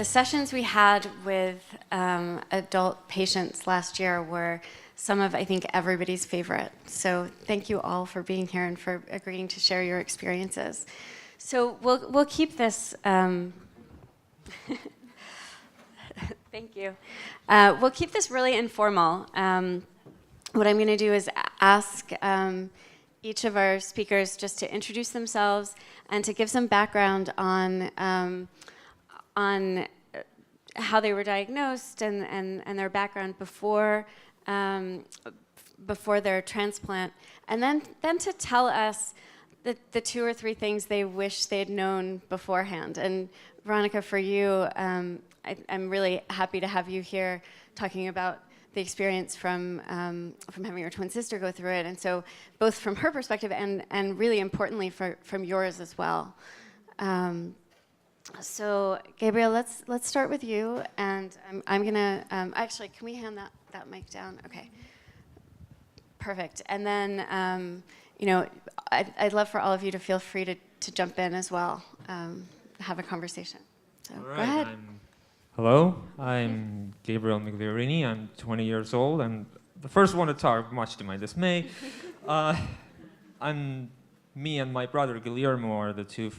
sessions we had with adult patients last year were some of, I think, everybody's favorite. So thank you all for being here and for agreeing to share your experiences. So we'll keep this. Thank you. We'll keep this really informal. What I'm going to do is ask each of our speakers just to introduce themselves and to give some background on how they were diagnosed and their background before their transplant, and then to tell us the 2 or 3 things they wish they'd known beforehand. And Veronica, for you, I'm really happy to have you here talking about the experience from having your twin sister go through it, and so both from her perspective and really importantly from yours as well. So Gabriel, let's start with you, and I'm gonna actually, can we hand that mic down? Okay, perfect. And then I'd love for all of you to feel free to jump in as well, have a conversation. So all right, go ahead. Hello, I'm Gabriel Migliorini. I'm 20 years old. I'm the first one to talk, much to my dismay. Me and my brother Guillermo are the two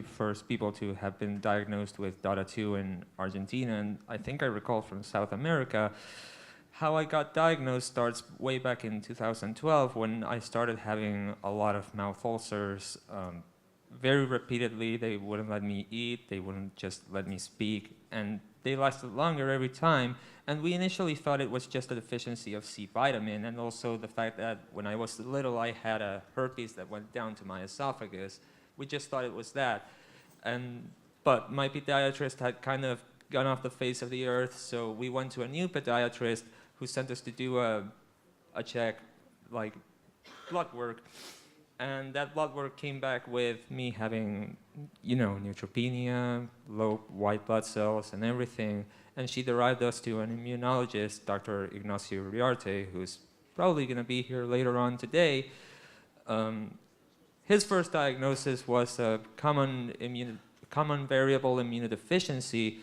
first people to have been diagnosed with DADA2 in Argentina, and I think I recall from South America. How I got diagnosed starts way back in 2012 when I started having a lot of mouth ulcers. Very repeatedly, they wouldn't let me eat, they wouldn't just let me speak, and they lasted longer every time. And we initially thought it was just a deficiency of C vitamin, and also the fact that when I was little, I had a herpes that went down to my esophagus. We just thought it was that. But my pediatrist had kind of gone off the face of the earth, so we went to a new pediatrist who sent us to do a check, like blood work. And that blood work came back with me having, neutropenia, low white blood cells, and everything. And she derived us to an immunologist, Dr. Ignacio Uriarte, who's probably going to be here later on today. His first diagnosis was a common variable immunodeficiency,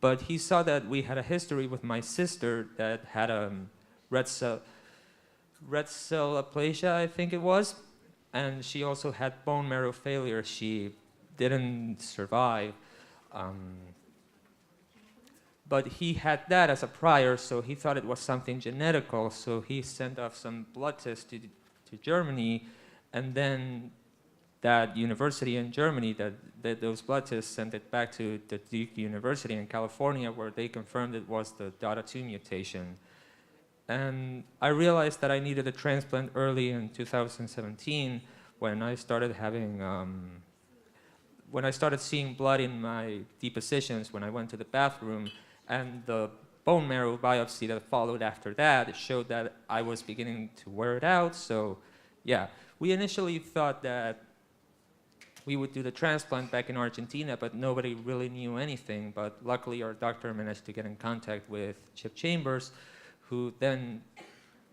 but he saw that we had a history with my sister that had a red cell aplasia, I think it was. And she also had bone marrow failure. She didn't survive. But he had that as a prior, so he thought it was something genetical. So he sent off some blood tests to Germany, and then that university in Germany, that those blood tests sent it back to the Duke University in California, where they confirmed it was the DADA2 mutation. And I realized that I needed a transplant early in 2017 when I started seeing blood in my depositions when I went to the bathroom, and the bone marrow biopsy that followed after that showed that I was beginning to wear it out. So yeah, we initially thought that we would do the transplant back in Argentina, but nobody really knew anything. But luckily our doctor managed to get in contact with Chip Chambers, who then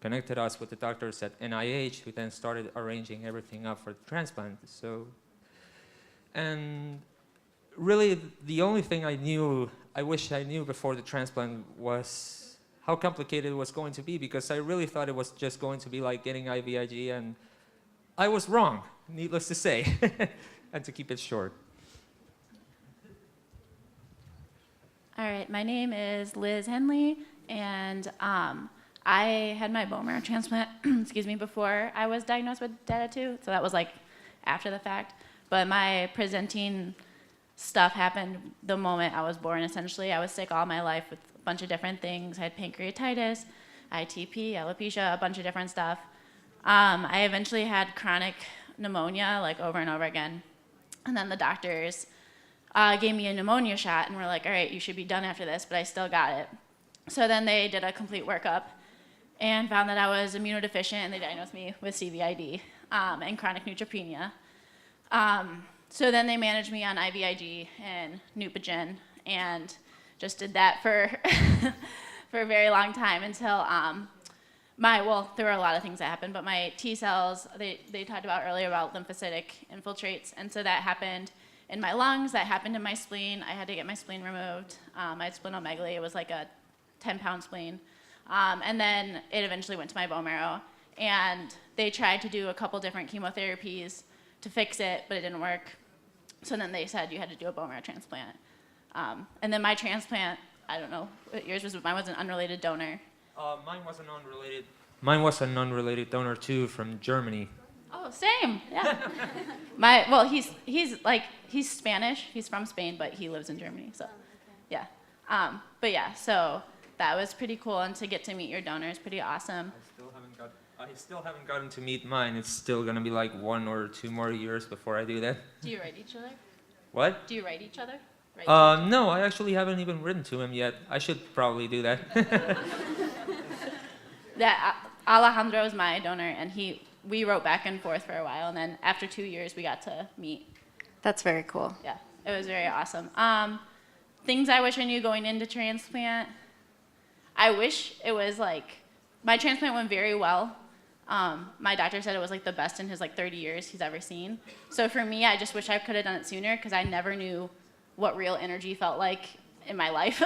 connected us with the doctors at NIH, who then started arranging everything up for the transplant. And really the only thing I wish I knew before the transplant was how complicated it was going to be, because I really thought it was just going to be like getting IVIG, and I was wrong, needless to say, and to keep it short. All right, my name is Liz Henley. And I had my bone marrow transplant, before I was diagnosed with DADA2, so that was like after the fact. But my presenting stuff happened the moment I was born, essentially. I was sick all my life with a bunch of different things. I had pancreatitis, ITP, alopecia, a bunch of different stuff. I eventually had chronic pneumonia, like over and over again. And then the doctors gave me a pneumonia shot and were like, all right, you should be done after this, but I still got it. So then they did a complete workup and found that I was immunodeficient, and they diagnosed me with CVID and chronic neutropenia. So then they managed me on IVIG and Neupogen, and just did that for for a very long time until there were a lot of things that happened, but my T cells, they talked about earlier about lymphocytic infiltrates, and so that happened in my lungs. That happened in my spleen. I had to get my spleen removed. I had splenomegaly. It was like a 10-pound spleen. And then it eventually went to my bone marrow. And they tried to do a couple different chemotherapies to fix it, but it didn't work. So then they said you had to do a bone marrow transplant. And then my transplant, I don't know what yours was, but mine was an unrelated donor. Mine was an unrelated. Mine was an unrelated donor too, from Germany. Oh, same. Yeah. He's Spanish. He's from Spain, but he lives in Germany. So, yeah. But yeah, so that was pretty cool, and to get to meet your donor is pretty awesome. I still haven't gotten to meet mine. It's still gonna be like 1 or 2 more years before I do that. Do you write each other? What? Do you write each other? No, I actually haven't even written to him yet. I should probably do that. Yeah, Alejandro is my donor, and we wrote back and forth for a while, and then after 2 years, we got to meet. That's very cool. Yeah, it was very awesome. Things I wish I knew going into transplant. I wish it was like, my transplant went very well. My doctor said it was like the best in his like 30 years he's ever seen. So for me, I just wish I could have done it sooner, because I never knew what real energy felt like in my life.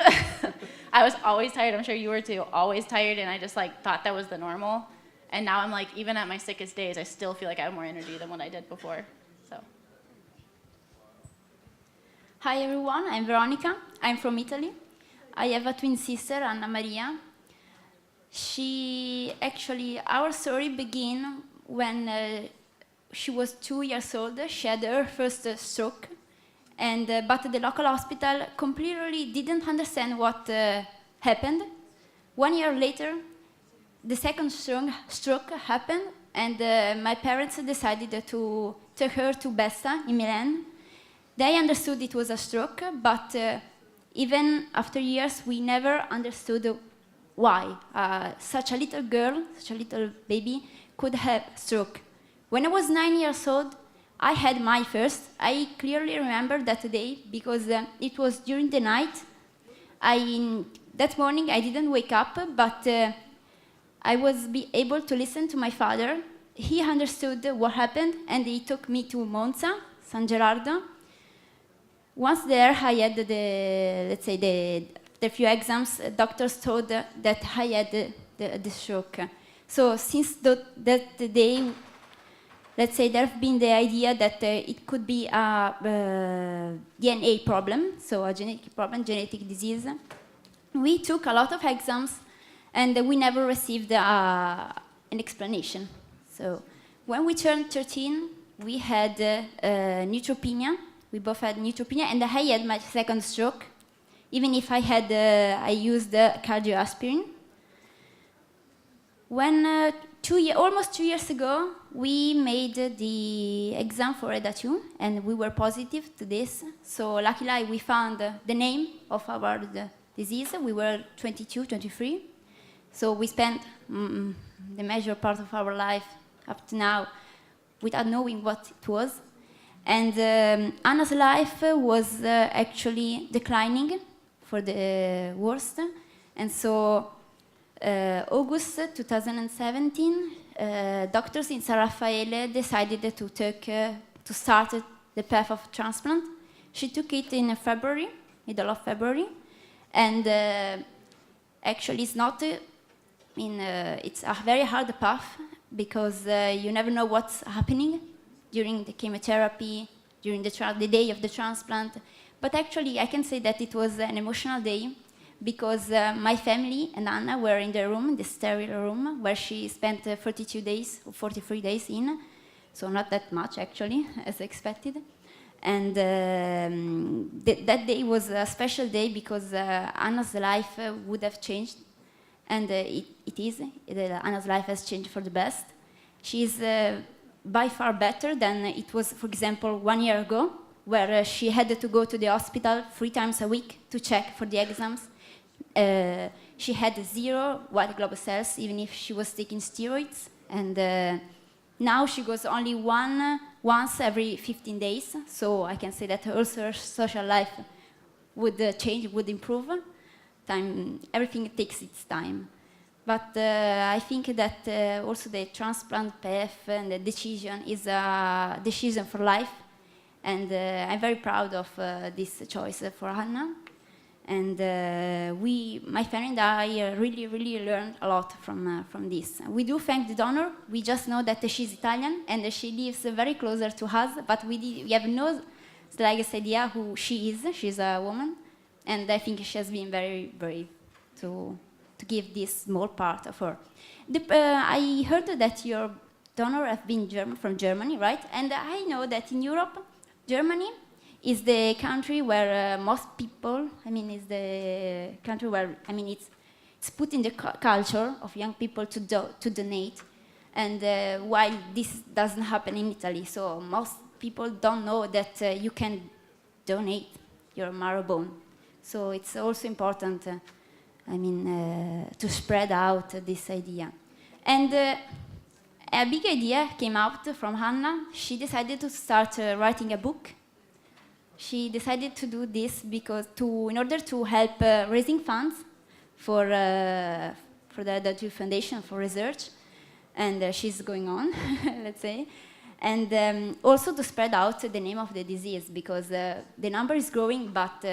I was always tired. I'm sure you were too. Always tired, and I just like thought that was the normal. And now I'm like, even at my sickest days, I still feel like I have more energy than what I did before. So. Hi everyone, I'm Veronica. I'm from Italy. I have a twin sister, Anna Maria. Our story began when she was 2 years old. She had her first stroke, but the local hospital completely didn't understand what happened. 1 year later, the second stroke happened, and my parents decided to take her to Bessa in Milan. They understood it was a stroke, but even after years, we never understood why such a little girl, such a little baby, could have stroke. When I was 9 years old, I had my first. I clearly remember that day because it was during the night. That morning I didn't wake up, but I was able to listen to my father. He understood what happened, and he took me to Monza, San Gerardo. Once there, I had the few exams. Doctors told that I had the stroke. So since that day, let's say there have been the idea that it could be a DNA problem, so a genetic problem, genetic disease. We took a lot of exams, and we never received an explanation. So when we turned 13, we had neutropenia. We both had neutropenia, and I had my second stroke, even if I used cardioaspirin. When almost 2 years ago, we made the exam for EDA2, and we were positive to this. So luckily, we found the name of our disease. We were 22, 23. So we spent the major part of our life up to now without knowing what it was. And Anna's life was actually declining for the worst. And so August 2017, doctors in San Raffaele decided to start the path of transplant. She took it in February, middle of February. And actually it's not, it's a very hard path because you never know what's happening during the chemotherapy, during the day of the transplant. But actually, I can say that it was an emotional day because my family and Anna were in the room, the sterile room, where she spent 42 days, or 43 days in, so not that much actually, as expected. And that day was a special day because Anna's life would have changed, and it is. Anna's life has changed for the best. She's by far better than it was, for example, 1 year ago, where she had to go to the hospital 3 times a week to check for the exams. She had 0 white blood cells, even if she was taking steroids. And now she goes only once every 15 days. So I can say that also her social life would change, would improve. Everything takes its time. But I think that also the transplant path and the decision is a decision for life. And I'm very proud of this choice for Anna. And my family and I really, really learned a lot from this. We do thank the donor. We just know that she's Italian and she lives very closer to us, but we have no slightest idea who she is. She's a woman, and I think she has been very brave to give this small part of her. I heard that your donor has been from Germany, right? And I know that in Europe, Germany is the country where most people, is the country where, it's put in the culture of young people to donate. And while this doesn't happen in Italy, so most people don't know that you can donate your marrow bone. So it's also important, to spread out this idea. And a big idea came out from Hannah. She decided to start writing a book. She decided to do this in order to help raising funds for the Adult Foundation for research, and she's going on, let's say, and also to spread out the name of the disease, because the number is growing, but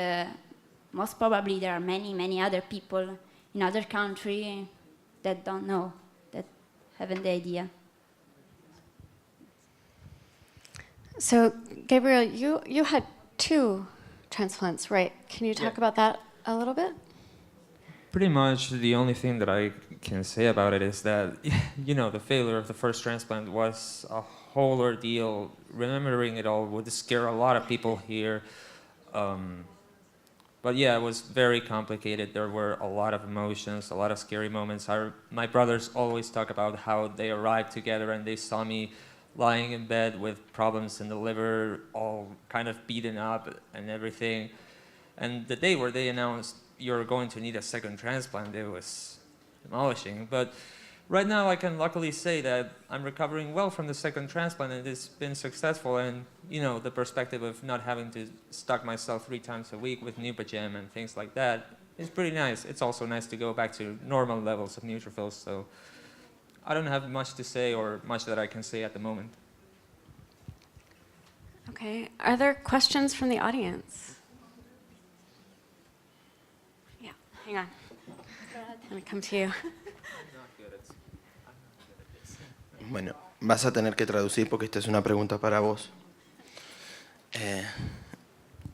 most probably there are many, many other people in other countries that don't know, that haven't the idea. So, Gabriel, you had 2 transplants, right? Can you talk about that a little bit? Pretty much the only thing that I can say about it is that, the failure of the first transplant was a whole ordeal. Remembering it all would scare a lot of people here. But yeah, it was very complicated. There were a lot of emotions, a lot of scary moments. My brothers always talk about how they arrived together and they saw me lying in bed with problems in the liver, all kind of beaten up and everything. And the day where they announced you're going to need a second transplant, it was demolishing. But right now I can luckily say that I'm recovering well from the second transplant and it's been successful. And the perspective of not having to stuck myself 3 times a week with Nupagem and things like that is pretty nice. It's also nice to go back to normal levels of neutrophils. So I don't have much to say or much that I can say at the moment. Okay. Are there questions from the audience? Yeah, hang on. I'm going to come to you. Bueno, vas a tener que traducir porque esta es una pregunta para vos.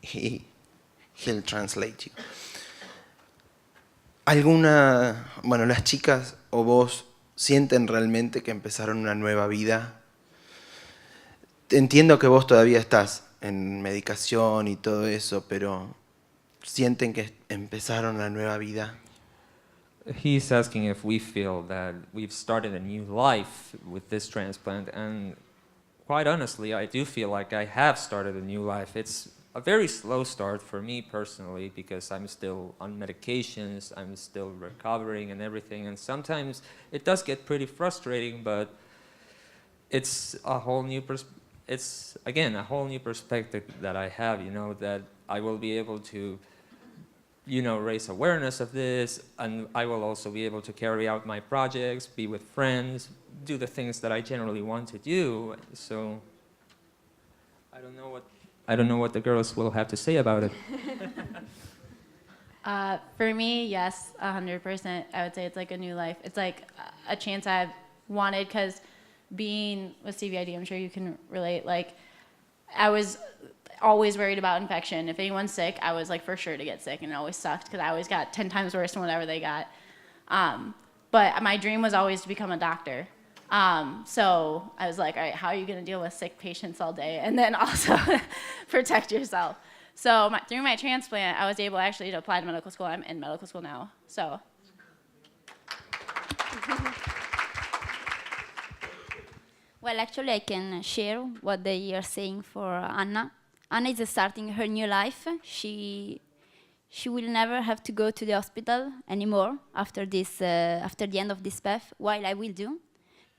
He'll translate you. Las chicas o vos sienten realmente que empezaron una nueva vida. Entiendo que vos todavía estás en medicación y todo eso, pero sienten que empezaron una nueva vida. He's asking if we feel that we've started a new life with this transplant, and quite honestly, I do feel like I have started a new life. It's a very slow start for me personally because I'm still on medications, I'm still recovering and everything, and sometimes it does get pretty frustrating, but it's a whole new a whole new perspective that I have, that I will be able to raise awareness of this, and I will also be able to carry out my projects, be with friends, do the things that I generally want to do. So I don't know what the girls will have to say about it. For me, yes, 100%. I would say it's like a new life. It's like a chance I've wanted, because being with CVID, I'm sure you can relate, like I was always worried about infection. If anyone's sick, I was like for sure to get sick, and it always sucked because I always got 10 times worse than whatever they got. But my dream was always to become a doctor. So I was like, all right, how are you going to deal with sick patients all day and then also protect yourself? So through my transplant, I was able actually to apply to medical school. I'm in medical school now. So. Well, actually, I can share what they are saying for Anna. Anna is starting her new life. She will never have to go to the hospital anymore after the end of this path, while I will do,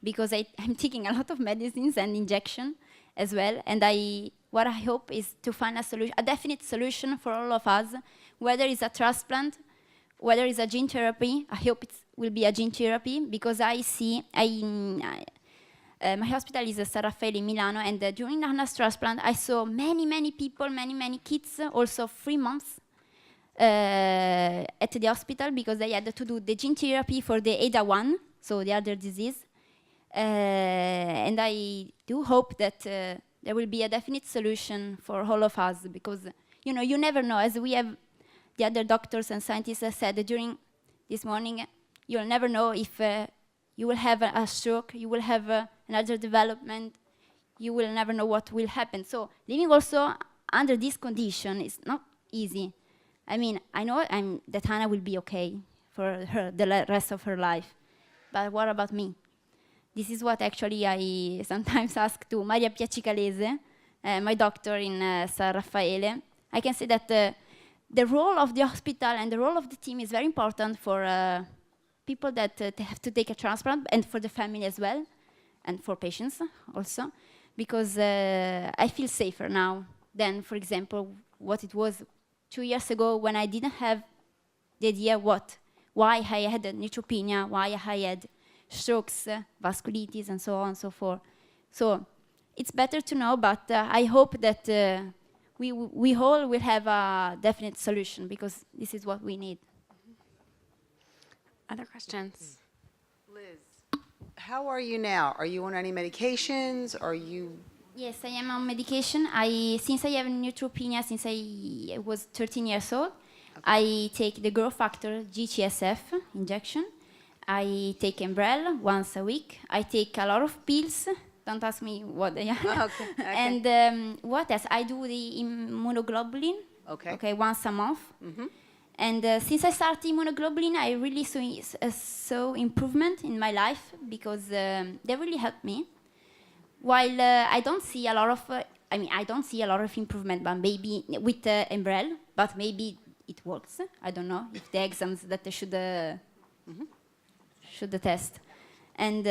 because I'm taking a lot of medicines and injection as well. And what I hope is to find a definite solution for all of us, whether it's a transplant, whether it's a gene therapy. I hope it will be a gene therapy, because I My hospital is San Raffaele in Milano, and during the Hannah's transplant, I saw many people, many kids, also 3 months at the hospital because they had to do the gene therapy for the ADA1, so the other disease. And I do hope that there will be a definite solution for all of us because, you never know, as we have the other doctors and scientists have said during this morning, you'll never know if you will have a stroke, you will have another development, you will never know what will happen. So living also under this condition is not easy. I mean, I know that Hannah will be okay for the rest of her life, but what about me? This is what actually I sometimes ask to Maria Piacicalese, my doctor in San Raffaele. I can say that the role of the hospital and the role of the team is very important for people that have to take a transplant and for the family as well, and for patients also, because I feel safer now than, for example, what it was 2 years ago when I didn't have the idea why I had neutropenia, why I had strokes, vasculitis, and so on and so forth. So it's better to know, but I hope that we all will have a definite solution because this is what we need. Other questions? Liz, how are you now? Are you on any medications? Are you... Yes, I am on medication. Since I have neutropenia, since I was 13 years old, I take the growth factor GCSF injection. I take Embrel once a week. I take a lot of pills. Don't ask me what they are. Okay. And what else? I do the immunoglobulin. Okay. Once a month. Mm-hmm. And since I started immunoglobulin, I really saw improvement in my life because they really helped me. While I don't see a lot of, I don't see a lot of improvement, but maybe with Embrel, but maybe it works. I don't know if the exams that they should test. And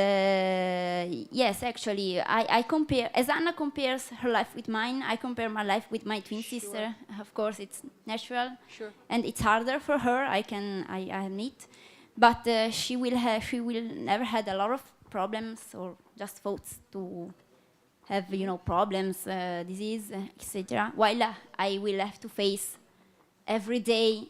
yes, actually, I compare, as Anna compares her life with mine, I compare my life with my twin sister. Of course, it's natural. Sure. And it's harder for her, I admit. But she will never had a lot of problems or just thoughts to have, problems, disease, etc. While I will have to face every day,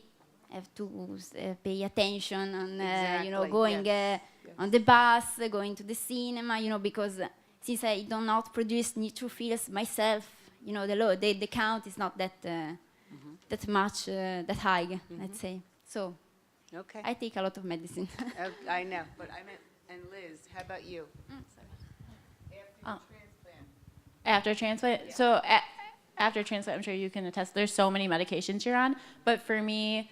have to pay attention on, Exactly, going yes. on the bus, going to the cinema, because since I do not produce neutrophils myself, the count is not that much, that high, let's say. So Okay. I take a lot of medicine. I know, but I meant, and Liz, how about you? After transplant? Yeah. So after transplant, I'm sure you can attest, there's so many medications you're on. But for me,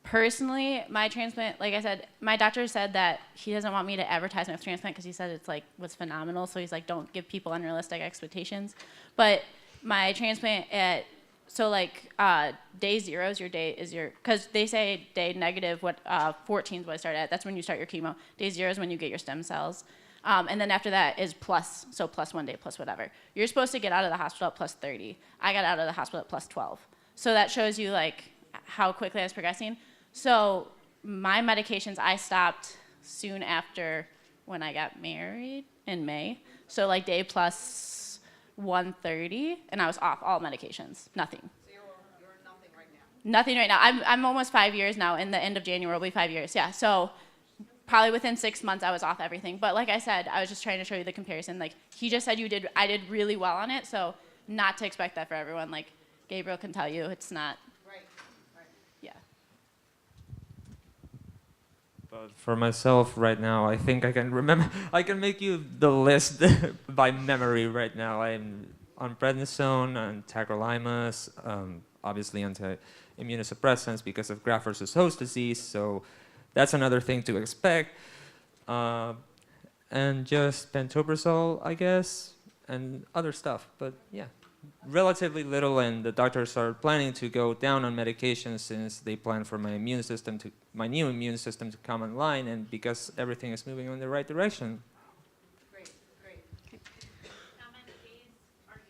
personally, my transplant, like I said, my doctor said that he doesn't want me to advertise my transplant because he said it's was phenomenal. So he's like, don't give people unrealistic expectations. But my transplant day zero is because they say day negative, 14 is what I started at. That's when you start your chemo. Day zero is when you get your stem cells. And then after that is plus, so plus 1 day, plus whatever. You're supposed to get out of the hospital at plus 30. I got out of the hospital at plus 12. So that shows you how quickly I was progressing. So my medications I stopped soon after when I got married in May. So day plus 130, and I was off all medications, nothing. So you're nothing right now? Nothing right now. I'm almost 5 years now. In the end of January will be 5 years. Yeah. So probably within 6 months I was off everything. But like I said, I was just trying to show you the comparison. He just said I did really well on it. So not to expect that for everyone. Gabriel can tell you, it's not. Right. Yeah. But for myself right now, I think I can remember. I can make you the list by memory right now. I'm on prednisone, on tacrolimus, obviously anti-immunosuppressants because of graft versus host disease. So that's another thing to expect. And just pantoprazole, I guess, and other stuff. But yeah, relatively little. And the doctors are planning to go down on medication since they plan for my new immune system to come online, and because everything is moving in the right direction. Great. How many days are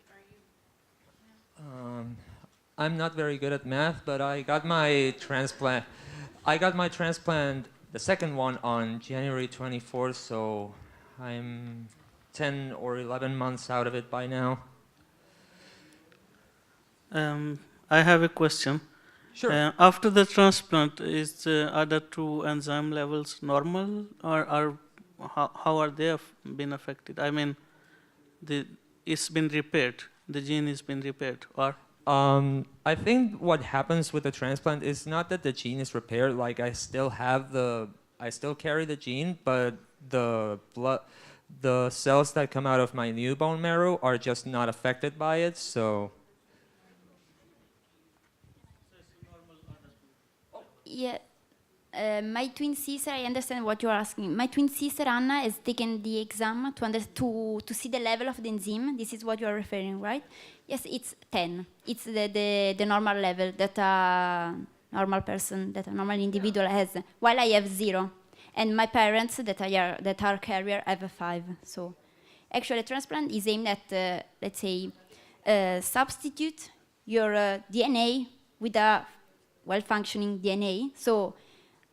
you? I'm not very good at math, but I got my transplant. The second one, on January 24th, so I'm 10 or 11 months out of it by now. I have a question. Sure. After the transplant, is other two enzyme levels normal, or how are they been affected? I mean, it's been repaired. The gene has been repaired, or I think what happens with the transplant is not that the gene is repaired. Like I still carry the gene, but the cells that come out of my new bone marrow are just not affected by it. So Yeah. My twin sister, I understand what you're asking. My twin sister Anna has taken the exam to see the level of the enzyme. This is what you are referring, right? Yes, it's 10. It's the normal level that a normal person, that a normal individual has, while I have 0. And my parents that are carrier have a 5. So actually, a transplant is aimed at, let's say, substitute your DNA with a well-functioning DNA. So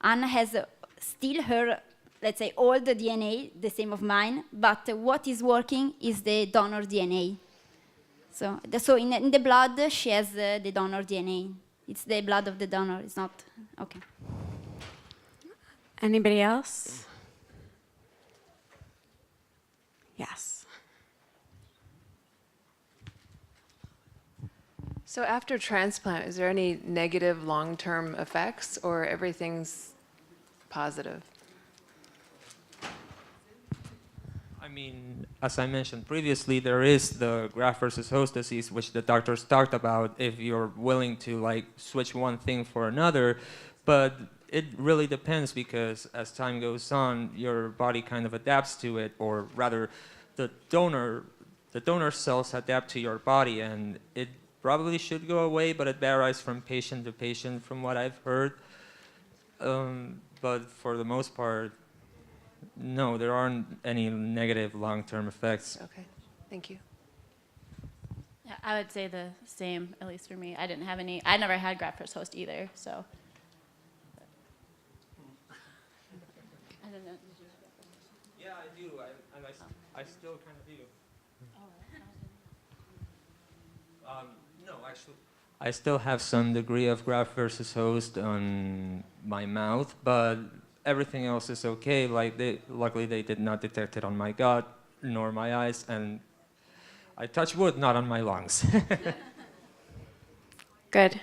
Anna has still her, let's say, old DNA, the same of mine, but what is working is the donor DNA. So in the blood, she has the donor DNA. It's the blood of the donor. It's not, okay. Anybody else? Yes. So after transplant, is there any negative long-term effects, or everything's positive? I mean, as I mentioned previously, there is the graft versus host disease, which the doctors talked about if you're willing to like switch one thing for another, but it really depends because as time goes on, your body kind of adapts to it, or rather, the donor cells adapt to your body, and it probably should go away, but it varies from patient to patient, from what I've heard. But for the most part, no, there aren't any negative long-term effects. Okay, thank you. Yeah, I would say the same, at least for me. I didn't have any. I never had graft versus host either, so. I don't know. Did you have graft versus host? Yeah, I do, and I still kind of do. No, actually, I still have some degree of graft versus host on my mouth, but everything else is okay. Like luckily they did not detect it on my gut nor my eyes, and I touch wood, not on my lungs. Good.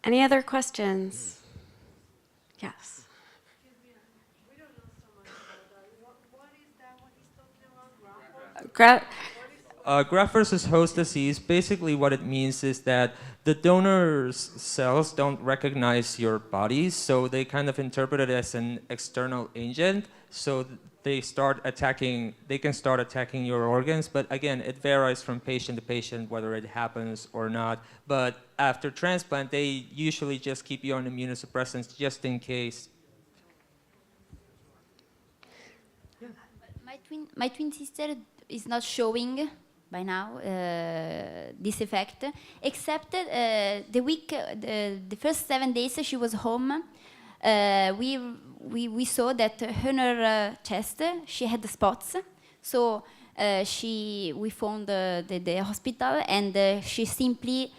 Any other questions? Yes. Graft versus host disease, basically what it means is that the donor's cells don't recognize your body, so they kind of interpret it as an external agent, so they can start attacking your organs, but again, it varies from patient to patient whether it happens or not. But after transplant, they usually just keep you on immunosuppressants just in case. My twin sister is not showing by now this effect, except the first 7 days she was home. We saw that on her chest she had spots, so we phoned the hospital, and she simply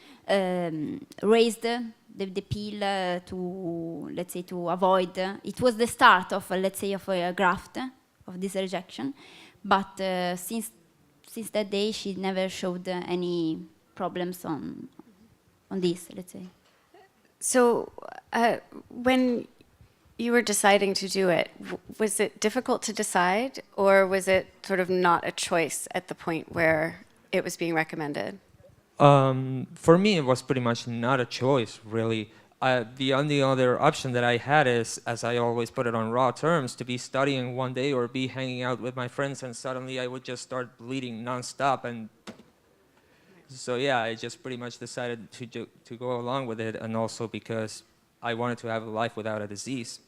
raised the pill to, let's say, to avoid. It was the start of, let's say, of a graft of this rejection, but since that day she never showed any problems on this, let's say. So when you were deciding to do it, was it difficult to decide, or was it sort of not a choice at the point where it was being recommended? For me, it was pretty much not a choice, really. The only other option that I had is, as I always put it on raw terms, to be studying one day or be hanging out with my friends, and suddenly I would just start bleeding nonstop. And so, yeah, I just pretty much decided to go along with it, and also because I wanted to have a life without a disease.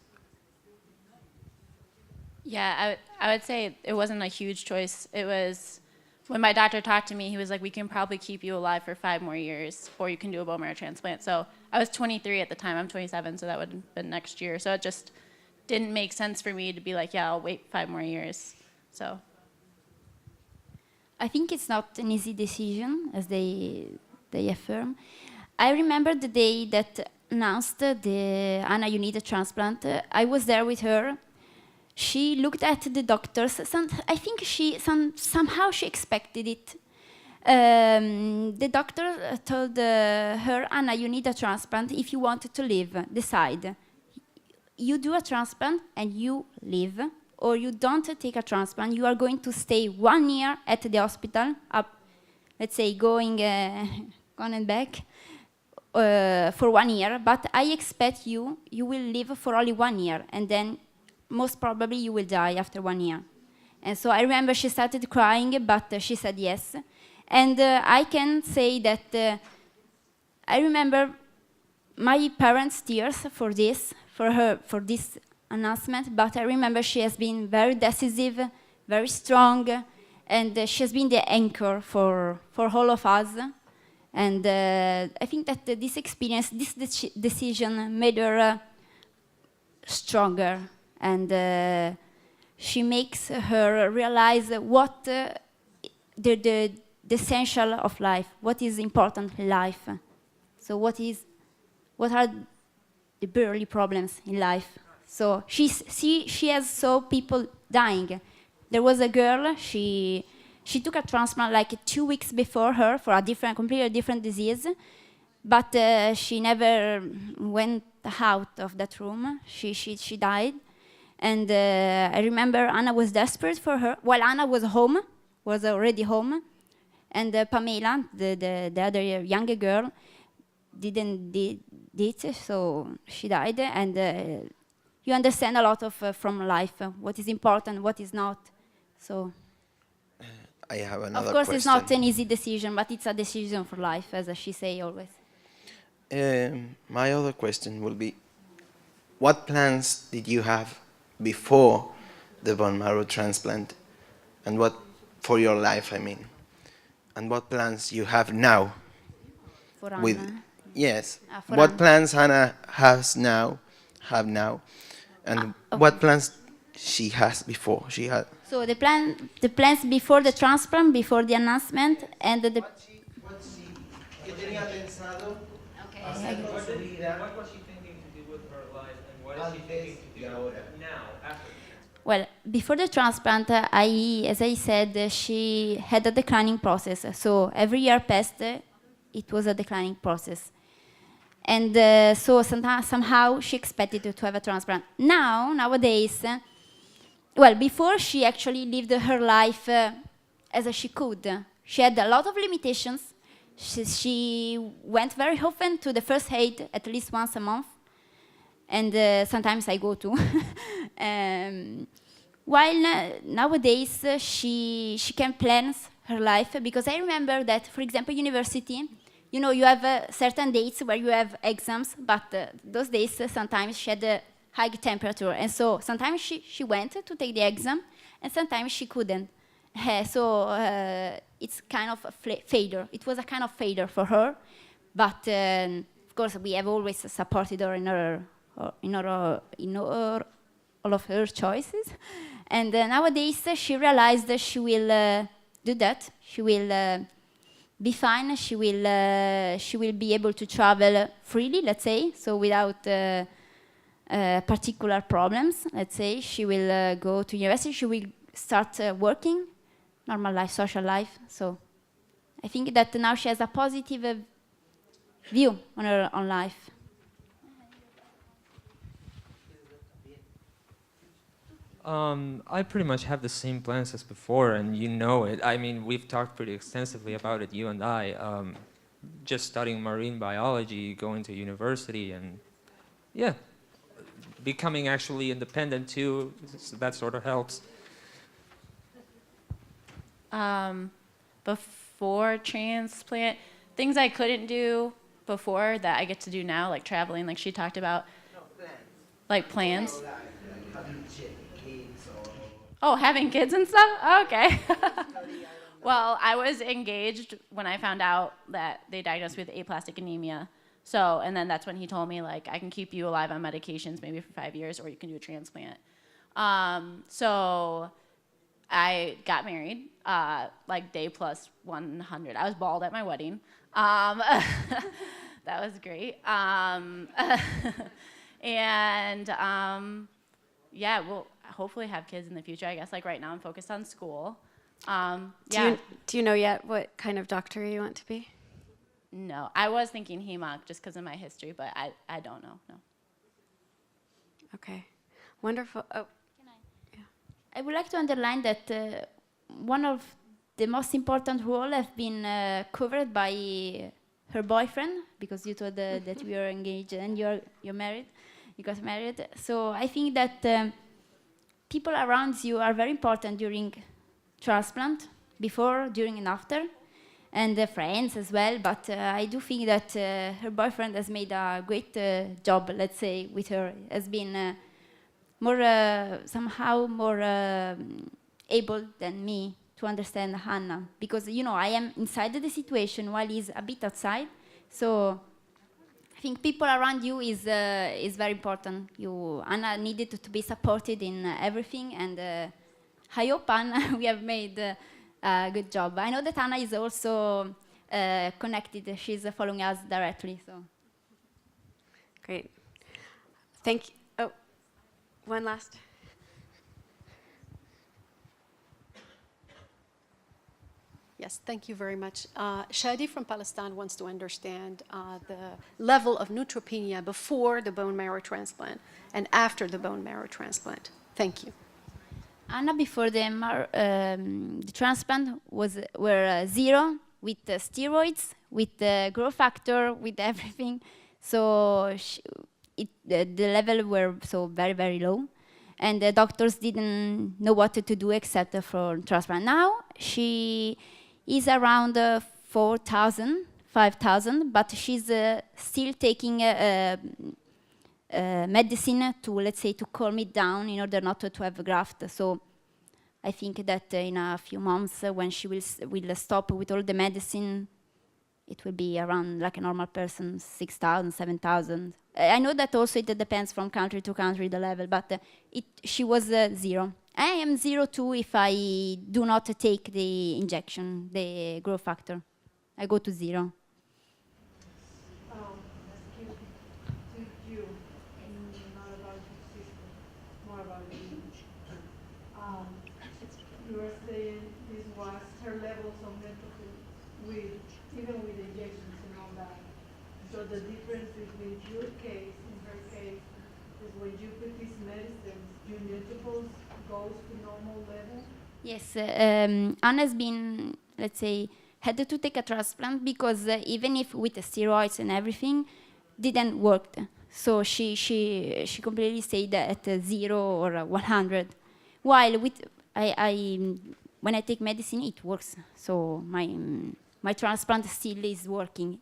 Yeah, I would say it wasn't a huge choice. It was, when my doctor talked to me, he was like, we can probably keep you alive for 5 more years, or you can do a bone marrow transplant. So I was 23 at the time. I'm 27, so that would have been next year. So it just didn't make sense for me to be like, yeah, I'll wait 5 more years. So. I think it's not an easy decision, as they affirm. I remember the day that announced the Anna, you need a transplant. I was there with her. She looked at the doctors. I think somehow she expected it. The doctor told her, Anna, you need a transplant if you want to live. Decide. You do a transplant and you live, or you don't take a transplant. You are going to stay 1 year at the hospital, let's say going on and back for 1 year. But I expect you will live for only 1 year, and then most probably you will die after 1 year. And so I remember she started crying, but she said yes. And I can say that I remember my parents' tears for this announcement, but I remember she has been very decisive, very strong, and she has been the anchor for all of us. And I think that this experience, this decision made her stronger, and she makes her realize what the essential of life, what is important in life. So what are the barely problems in life? So she has saw people dying. There was a girl, she took a transplant like 2 weeks before her for a completely different disease, but she never went out of that room. She died. And I remember Anna was desperate for her. While Anna was already home, and Pamela, the other younger girl, didn't did it, so she died. And you understand a lot from life, what is important, what is not. So I have another of course, question. it's not an easy decision, but it's a decision for life, as she say always. My other question will be, what plans did you have before the bone marrow transplant, and what for your life, I mean, and what plans you have now? For With Anna. yes, For what Anna. plans Hannah have now, and what plans she has before she had. So the plans before the transplant, before the announcement, and the. What was she thinking to do with her life, and what is she thinking to do now, after? Well, before the transplant, as I said, she had a declining process. So every year passed, it was a declining process. And so somehow she expected to have a transplant. Nowadays, well, before she actually lived her life as she could. She had a lot of limitations. She went very often to the first aid, at least once a month. And sometimes I go too. While nowadays she can plan her life, because I remember that, for example, university, you have certain dates where you have exams, but those days sometimes she had a high temperature, and so sometimes she went to take the exam, and sometimes she couldn't. So it's kind of a failure. It was a kind of failure for her, but of course we have always supported her in all of her choices. And nowadays she realized that she will do that. She will be fine. She will be able to travel freely, let's say, so without particular problems. Let's say she will go to university. She will start working, normal life, social life. So I think that now she has a positive view on her own life. I pretty much have the same plans as before, and you know it. I mean, we've talked pretty extensively about it, you and I. Just studying marine biology, going to university, and yeah, becoming actually independent too. So that sort of helps. Before transplant, things I couldn't do before that I get to do now, like traveling, like she talked about. No, plans. Like plans. Having kids or... Oh, having kids and stuff? Okay. Well, I was engaged when I found out that they diagnosed me with aplastic anemia. So, and then that's when he told me, like, I can keep you alive on medications maybe for 5 years, or you can do a transplant. So I got married, like day plus 100. I was bald at my wedding. That was great. And yeah, we'll hopefully have kids in the future. I guess like right now I'm focused on school. Yeah. Do you know yet what kind of doctor you want to be? No, I was thinking HEMOC just because of my history, but I don't know, no. Okay, wonderful. Oh, I would like to underline that one of the most important roles have been covered by her boyfriend, because you told that we are engaged and you're married. You got married. So I think that people around you are very important during transplant, before, during, and after, and friends as well. But I do think that her boyfriend has made a great job, let's say, with her. Has been somehow more able than me to understand Hannah, because I am inside the situation while he's a bit outside. So I think people around you is very important. Anna needed to be supported in everything, and I hope Anna we have made a good job. I know that Anna is also connected. She's following us directly. So great. Thank you. Oh, one last. Yes, thank you very much. Shadi from Palestine wants to understand the level of neutropenia before the bone marrow transplant and after the bone marrow transplant. Thank you. Anna, before the transplant, were 0 with steroids, with the growth factor, with everything. So the level were so very, very low. And the doctors didn't know what to do except for transplant. Now she is around 4,000, 5,000, but she's still taking medicine to, let's say, to calm it down in order not to have a graft. So I think that in a few months, when she will stop with all the medicine, it will be around like a normal person, 6,000, 7,000. I know that also it depends from country to country, the level, but she was 0. I am 0 too if I do not take the injection, the growth factor. I go to 0. You were saying this was her levels of neutrophil even with injections and all that. So the difference between your case and her case is when you put these medicines, your neutrophils goes to normal level? Yes, Anna's been, let's say, had to take a transplant because even if with the steroids and everything, didn't work. So she completely stayed at 0 or 100. While with when I take medicine, it works. So my transplant still is working.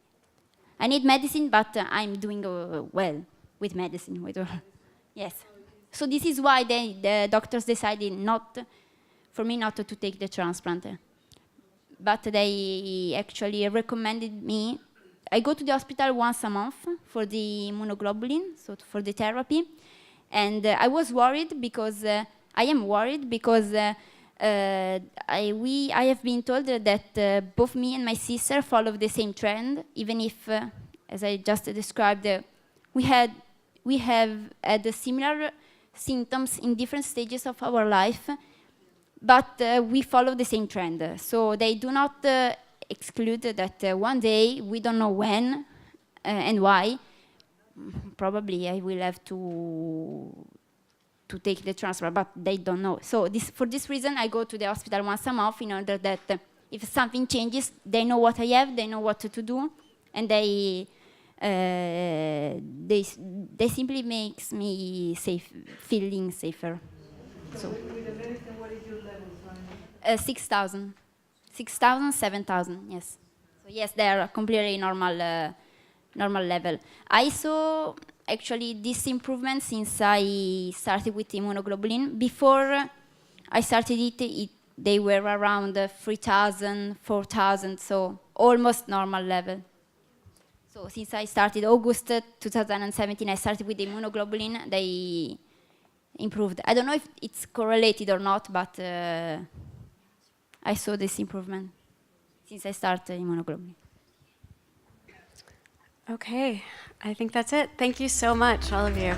I need medicine, but I'm doing well with medicine. Yes. So this is why the doctors decided for me not to take the transplant. But they actually recommended me. I go to the hospital once a month for the immunoglobulin, so for the therapy. And I was worried because I am worried because I have been told that both me and my sister follow the same trend, even if, as I just described, we have had similar symptoms in different stages of our life, but we follow the same trend. So they do not exclude that one day, we don't know when and why, probably I will have to take the transfer, but they don't know. So for this reason, I go to the hospital once a month in order that if something changes, they know what I have, they know what to do, and they simply makes me feeling safer. So with the medicine, what is your levels right now? 6,000, 7,000, yes. So yes, they are completely normal level. I saw actually this improvement since I started with immunoglobulin. Before I started it they were around 3,000, 4,000, so almost normal level. So since I started August 2017, I started with immunoglobulin. improved. I don't know if it's correlated or not, but I saw this improvement since I started immunoglobulin. Okay, I think that's it. Thank you so much, all of you.